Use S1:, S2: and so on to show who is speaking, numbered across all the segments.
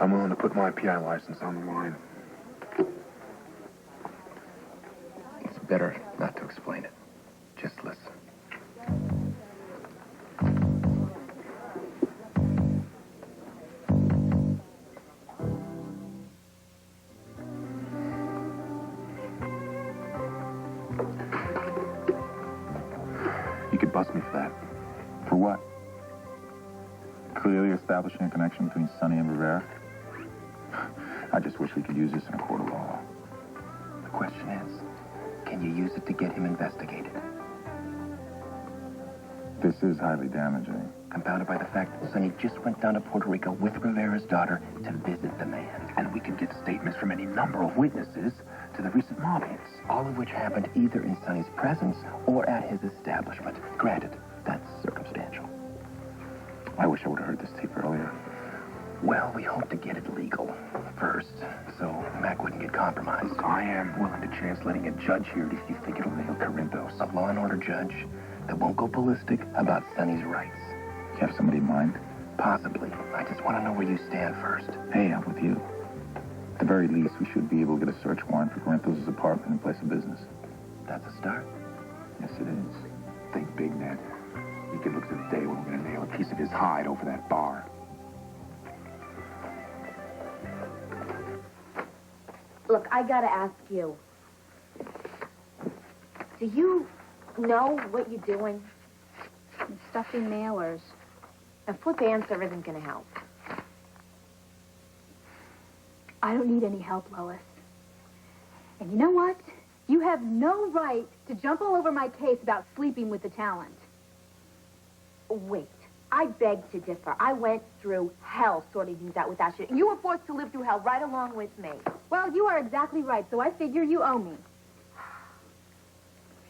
S1: I'm willing to put my PI license on the line.
S2: It's better not to explain it. Just listen.
S1: You could bust me for that.
S3: For what? Clearly establishing a connection between Sonny and Rivera? I just wish we could use this in a court of law.
S2: The question is, can you use it to get him investigated?
S3: This is highly damaging.
S2: Compounded by the fact that Sonny just went down to Puerto Rico with Rivera's daughter to visit the man. And we could get statements from any number of witnesses to the recent mob hits, all of which happened either in Sonny's presence or at his establishment. Granted, that's circumstantial.
S3: I wish I would have heard this tape earlier.
S2: Well, we hope to get it legal first, so Mac wouldn't get compromised.
S1: I am willing to chance letting a judge hear it if you think it'll nail Corinthos.
S2: A law and order judge that won't go ballistic about Sonny's rights.
S3: You have somebody in mind?
S2: Possibly. I just want to know where you stand first.
S3: Hey, I'm with you. At the very least, we should be able to get a search warrant for Corinthos' apartment and place of business.
S2: That's a start.
S3: Yes, it is.
S1: Think big, Ned. You can look to the day when we're going to nail a piece of his hide over that bar.
S4: Look, I gotta ask you. Do you know what you're doing?
S5: I'm stuffing mailers.
S4: A flip answer isn't gonna help.
S5: I don't need any help, Lois. And you know what? You have no right to jump all over my case about sleeping with the talent.
S4: Wait, I beg to differ. I went through hell sorting things out with that shit. You were forced to live through hell right along with me.
S5: Well, you are exactly right, so I figure you owe me.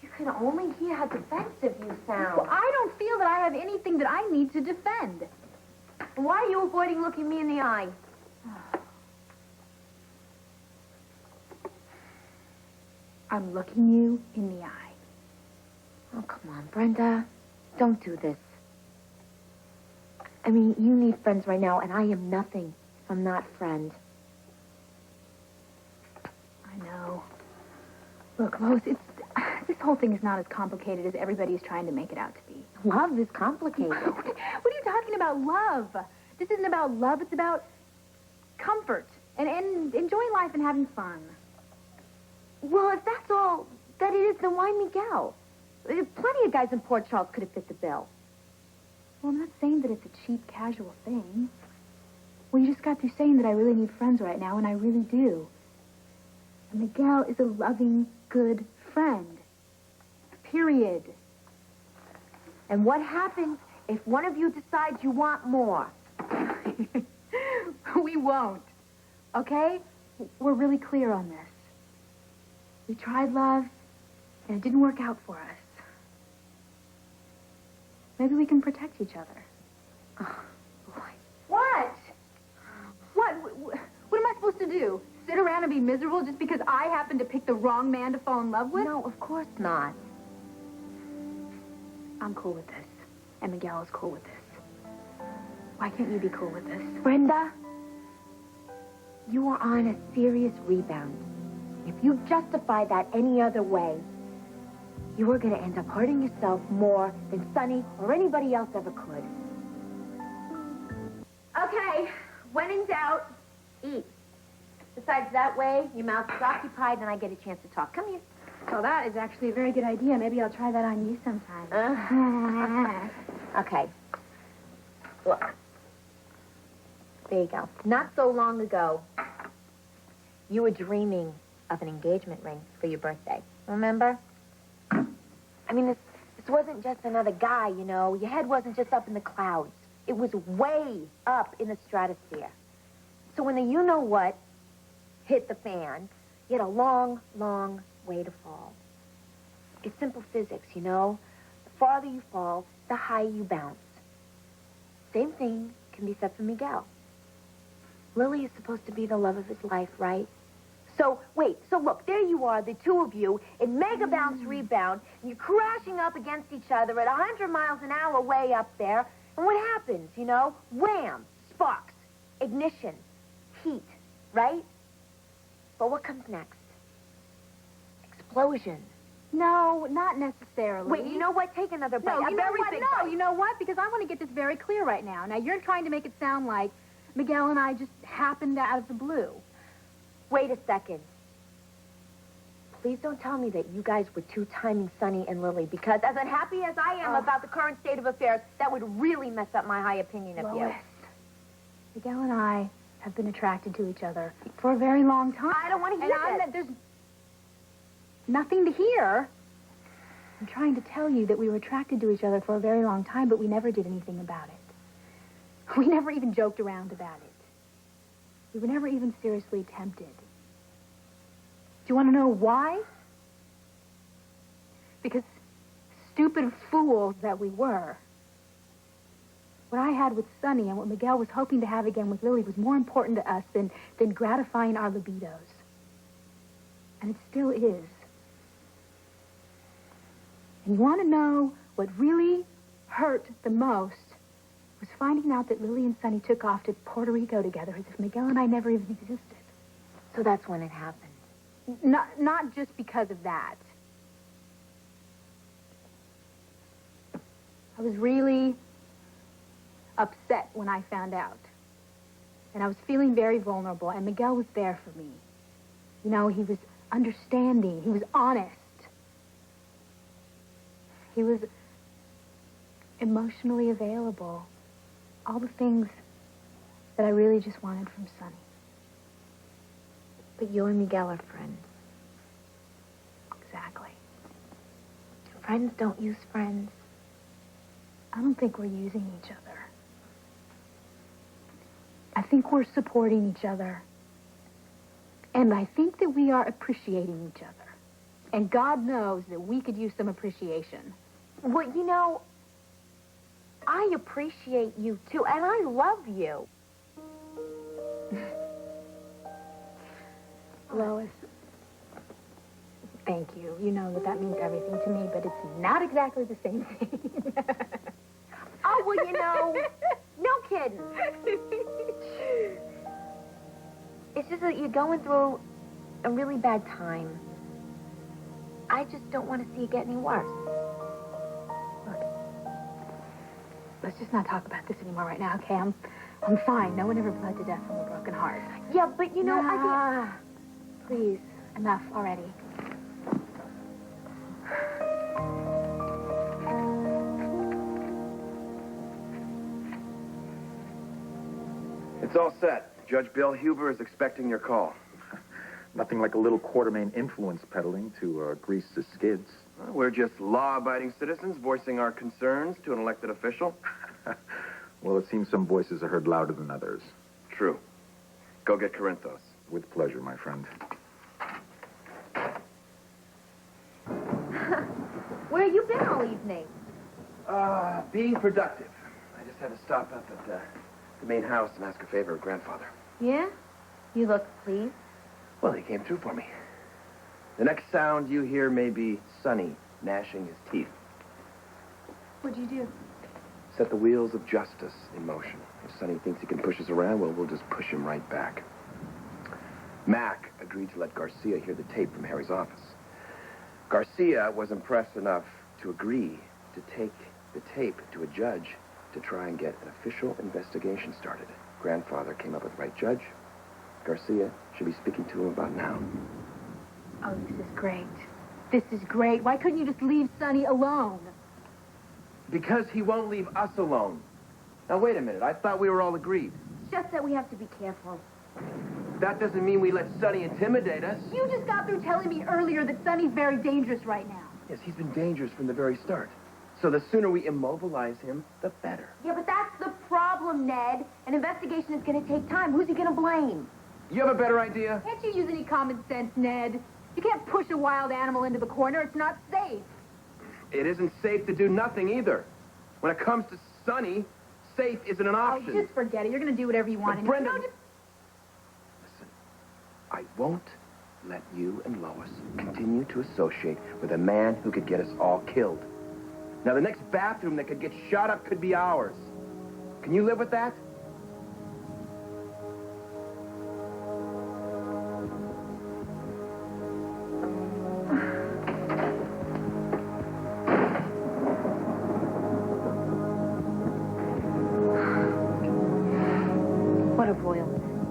S4: You can only hear how defensive you sound.
S5: Well, I don't feel that I have anything that I need to defend.
S4: Why are you avoiding looking me in the eye?
S5: I'm looking you in the eye.
S4: Oh, come on, Brenda. Don't do this. I mean, you need friends right now, and I am nothing if I'm not friend.
S5: I know. Look, Lois, this whole thing is not as complicated as everybody is trying to make it out to be.
S4: Love is complicated.
S5: What are you talking about, love? This isn't about love. It's about comfort and enjoying life and having fun.
S4: Well, if that's all that it is, then why Miguel? Plenty of guys in Port Charles could have fit the bill.
S5: Well, I'm not saying that it's a cheap, casual thing. Well, you just got through saying that I really need friends right now, and I really do. And Miguel is a loving, good friend. Period.
S4: And what happens if one of you decides you want more?
S5: We won't. Okay? We're really clear on this. We tried love, and it didn't work out for us. Maybe we can protect each other.
S4: Oh, boy.
S5: What? What am I supposed to do? Sit around and be miserable just because I happen to pick the wrong man to fall in love with?
S4: No, of course not.
S5: I'm cool with this. And Miguel is cool with this. Why can't you be cool with this?
S4: Brenda, you are on a serious rebound. If you justify that any other way, you are going to end up hurting yourself more than Sonny or anybody else ever could. Okay, when in doubt, eat. Besides, that way, your mouth is occupied and I get a chance to talk. Come here.
S5: Well, that is actually a very good idea. Maybe I'll try that on you sometime.
S4: Okay. Look. There you go. Not so long ago, you were dreaming of an engagement ring for your birthday. Remember? I mean, this wasn't just another guy, you know. Your head wasn't just up in the clouds. It was way up in the stratosphere. So when the you-know-what hit the fan, you had a long, long way to fall. It's simple physics, you know. The farther you fall, the higher you bounce. Same thing can be said for Miguel. Lily is supposed to be the love of his life, right? So, wait, so look, there you are, the two of you, in mega bounce rebound, and you're crashing up against each other at 100 miles an hour way up there, and what happens, you know? Wham! Sparks. Ignition. heat, right? But what comes next? Explosion.
S5: No, not necessarily.
S4: Wait, you know what? Take another bite.
S5: No,
S4: A
S5: you know
S4: very
S5: what?
S4: big
S5: No,
S4: bite.
S5: you know what? Because I want to get this very clear right now. Now, you're trying to make it sound like Miguel and I just happened out of the blue.
S4: Wait a second. Please don't tell me that you guys were two-timing Sonny and Lily, because as unhappy as I am about the current state of affairs, that would really mess up my high opinion of you.
S5: Lois, Miguel and I have been attracted to each other for a very long time.
S4: I don't want to hear this.
S5: There's nothing to hear. I'm trying to tell you that we were attracted to each other for a very long time, but we never did anything about it. We never even joked around about it. We were never even seriously tempted. Do you want to know why? Because stupid fools that we were. What I had with Sonny and what Miguel was hoping to have again with Lily was more important to us than gratifying our libidos. And it still is. And you want to know what really hurt the most was finding out that Lily and Sonny took off to Puerto Rico together as if Miguel and I never even existed.
S4: So that's when it happened.
S5: Not just because of that. I was really upset when I found out. And I was feeling very vulnerable, and Miguel was there for me. You know, he was understanding. He was honest. He was emotionally available. All the things that I really just wanted from Sonny.
S4: But you and Miguel are friends.
S5: Exactly.
S4: Friends don't use friends.
S5: I don't think we're using each other. I think we're supporting each other. And I think that we are appreciating each other. And God knows that we could use some appreciation.
S4: Well, you know, I appreciate you, too, and I love you.
S5: Lois, thank you. You know that means everything to me, but it's not exactly the same thing.
S4: Oh, well, you know, no kidding. It's just that you're going through a really bad time. I just don't want to see it get any worse.
S5: Look, let's just not talk about this anymore right now, okay? I'm fine. No one ever bled to death from a broken heart.
S4: Yeah, but, you know,
S5: Nah. Please, enough already.
S2: It's all set. Judge Bill Huber is expecting your call.
S3: Nothing like a little Quartermain influence peddling to grease the skids.
S2: Well, we're just law-abiding citizens voicing our concerns to an elected official.
S3: Well, it seems some voices are heard louder than others.
S2: True. Go get Corinthos.
S3: With pleasure, my friend.
S4: Where have you been all evening?
S2: Being productive. I just had to stop up at the main house and ask a favor of grandfather.
S4: Yeah? You look pleased.
S2: Well, he came through for me. The next sound you hear may be Sonny gnashing his teeth.
S5: What'd you do?
S2: Set the wheels of justice in motion. If Sonny thinks he can push us around, well, we'll just push him right back. Mac agreed to let Garcia hear the tape from Harry's office. Garcia was impressed enough to agree to take the tape to a judge to try and get an official investigation started. Grandfather came up with the right judge. Garcia should be speaking to him about now.
S5: Oh, this is great. This is great. Why couldn't you just leave Sonny alone?
S2: Because he won't leave us alone. Now, wait a minute. I thought we were all agreed.
S4: It's just that we have to be careful.
S2: That doesn't mean we let Sonny intimidate us.
S5: You just got through telling me earlier that Sonny's very dangerous right now.
S2: Yes, he's been dangerous from the very start. So the sooner we immobilize him, the better.
S4: Yeah, but that's the problem, Ned. An investigation is going to take time. Who's he going to blame?
S2: You have a better idea?
S5: Can't you use any common sense, Ned? You can't push a wild animal into the corner. It's not safe.
S2: It isn't safe to do nothing either. When it comes to Sonny, safe isn't an option.
S5: Oh, just forget it. You're going to do whatever you want.
S2: But
S5: and
S2: Brenda...
S5: No, just...
S2: Listen, I won't let you and Lois continue to associate with a man who could get us all killed. Now, the next bathroom that could get shot up could be ours. Can you live with that?
S5: olive oil.